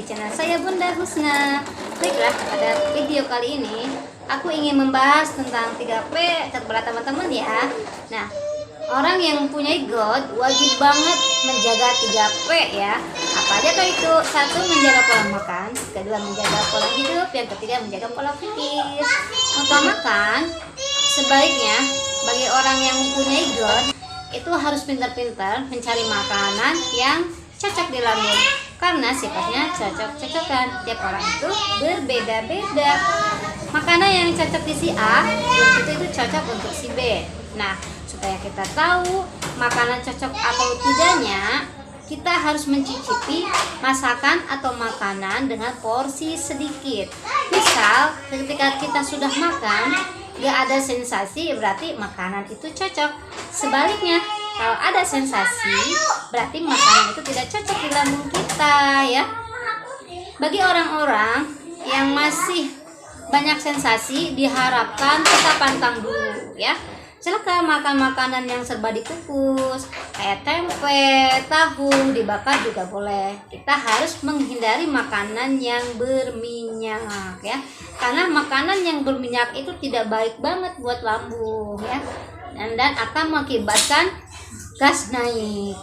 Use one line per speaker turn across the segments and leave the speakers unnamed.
channel saya Bunda Husna. Baiklah, pada video kali ini aku ingin membahas tentang 3P kepada teman-teman ya. Nah, orang yang mempunyai God wajib banget menjaga 3P ya. Apa aja kah itu? Satu, menjaga pola makan. Kedua, menjaga pola hidup. Yang ketiga, menjaga pola pikir. Untuk makan, sebaiknya bagi orang yang mempunyai God itu harus pintar-pintar mencari makanan yang cocok di lambung, karena sifatnya cocok-cocokan. Tiap orang itu berbeda-beda. Makanan yang cocok di si A itu cocok untuk si B. Nah, supaya kita tahu makanan cocok atau tidaknya, kita harus mencicipi masakan atau makanan dengan porsi sedikit. Misal, ketika kita sudah makan gak ada sensasi, berarti makanan itu cocok. Sebaliknya, kalau ada sensasi, berarti makanan itu tidak cocok di lambung kita ya. Bagi orang-orang yang masih banyak sensasi, diharapkan kita pantang dulu ya. Silakan makan makanan yang serba dikukus, kayak tempe, tahu, dibakar juga boleh. Kita harus menghindari makanan yang berminyak ya. Karena makanan yang berminyak itu tidak baik banget buat lambung ya. Dan akan mengakibatkan gas naik.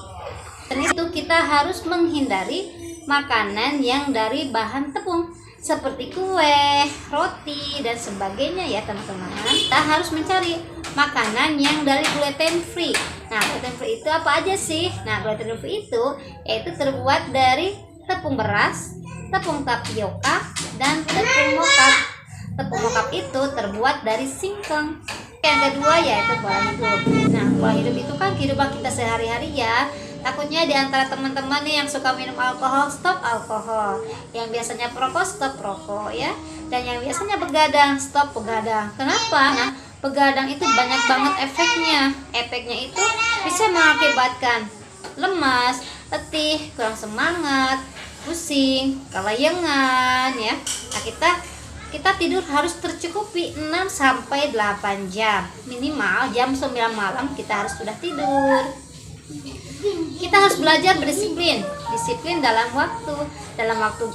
Dan itu kita harus menghindari makanan yang dari bahan tepung seperti kue, roti, dan sebagainya ya teman-teman. Kita harus mencari makanan yang dari gluten free. Nah, gluten free itu apa aja sih? Nah, gluten free itu yaitu terbuat dari tepung beras, tepung tapioka, dan tepung mokap. Tepung mokap itu terbuat dari singkong. Yang kedua yaitu pola hidup. Nah, pola hidup itu kan kehidupan kita sehari-hari ya. Takutnya di antara teman-teman nih yang suka minum alkohol, stop alkohol. Yang biasanya perokok, stop perokok ya. Dan yang biasanya begadang, stop begadang. Kenapa? Nah, begadang itu banyak banget efeknya. Efeknya itu bisa mengakibatkan lemas, letih, kurang semangat, pusing, kelayangan ya. Nah, kita tidur harus tercukupi 6 sampai 8 jam. Minimal jam 9 malam kita harus sudah tidur. Kita harus belajar berdisiplin, disiplin dalam waktu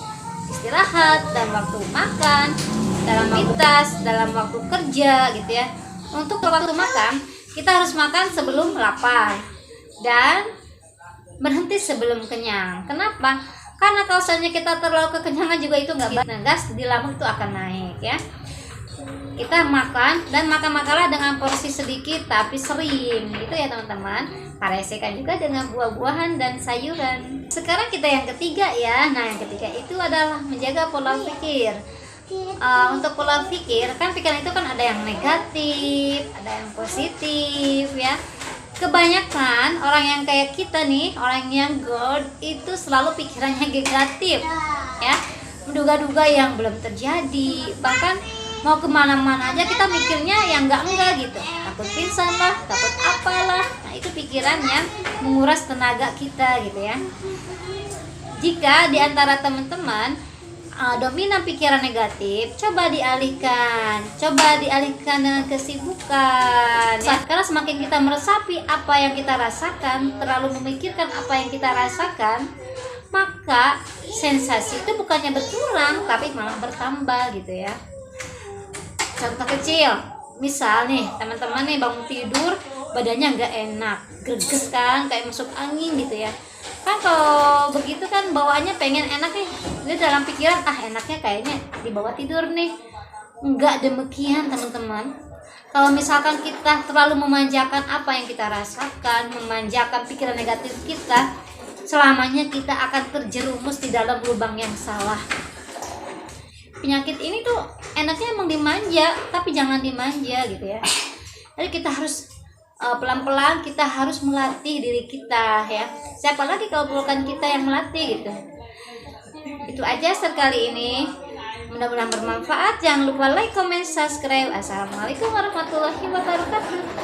istirahat, dalam waktu makan, dalam aktivitas, dalam waktu kerja gitu ya. Untuk waktu makan, kita harus makan sebelum lapar dan berhenti sebelum kenyang. Kenapa? Karena kalau misalnya kita terlalu kekenyangan juga itu nggak baik. Nah, gas di lambung itu akan naik ya. Kita makan dan makanlah dengan porsi sedikit tapi sering gitu ya teman-teman. Paresekan juga dengan buah-buahan dan sayuran. Sekarang kita yang ketiga ya. Nah, yang ketiga itu adalah menjaga pola pikir. Untuk pola pikir, kan pikiran itu kan ada yang negatif, ada yang positif ya. Kebanyakan orang yang kayak kita nih, orang yang God itu selalu pikirannya negatif ya, menduga-duga yang belum terjadi, bahkan mau kemana-mana aja kita mikirnya yang enggak gitu, takut pingsan lah, takut apalah. Nah, itu pikiran yang menguras tenaga kita gitu ya. Jika di antara teman-teman dominan pikiran negatif, coba dialihkan dengan kesibukan ya. Karena semakin kita meresapi apa yang kita rasakan, terlalu memikirkan apa yang kita rasakan, maka sensasi itu bukannya berkurang tapi malah bertambah gitu ya. Contoh kecil, misal nih teman-teman nih bangun tidur badannya nggak enak, greges kan, kayak masuk angin gitu ya. Kan kalau begitu kan bawaannya pengen enak nih, dia dalam pikiran enaknya kayaknya di bawah tidur nih. Enggak demikian teman-teman. Kalau misalkan kita terlalu memanjakan apa yang kita rasakan, memanjakan pikiran negatif kita, selamanya kita akan terjerumus di dalam lubang yang salah. Penyakit ini tuh enaknya emang dimanja, tapi jangan dimanja gitu ya. Jadi kita harus pelan-pelan, kita harus melatih diri kita ya. Siapa lagi kalau bukan kita yang melatih gitu. Itu aja sekali ini. Mudah-mudahan bermanfaat. Jangan lupa like, comment, subscribe. Assalamualaikum warahmatullahi wabarakatuh.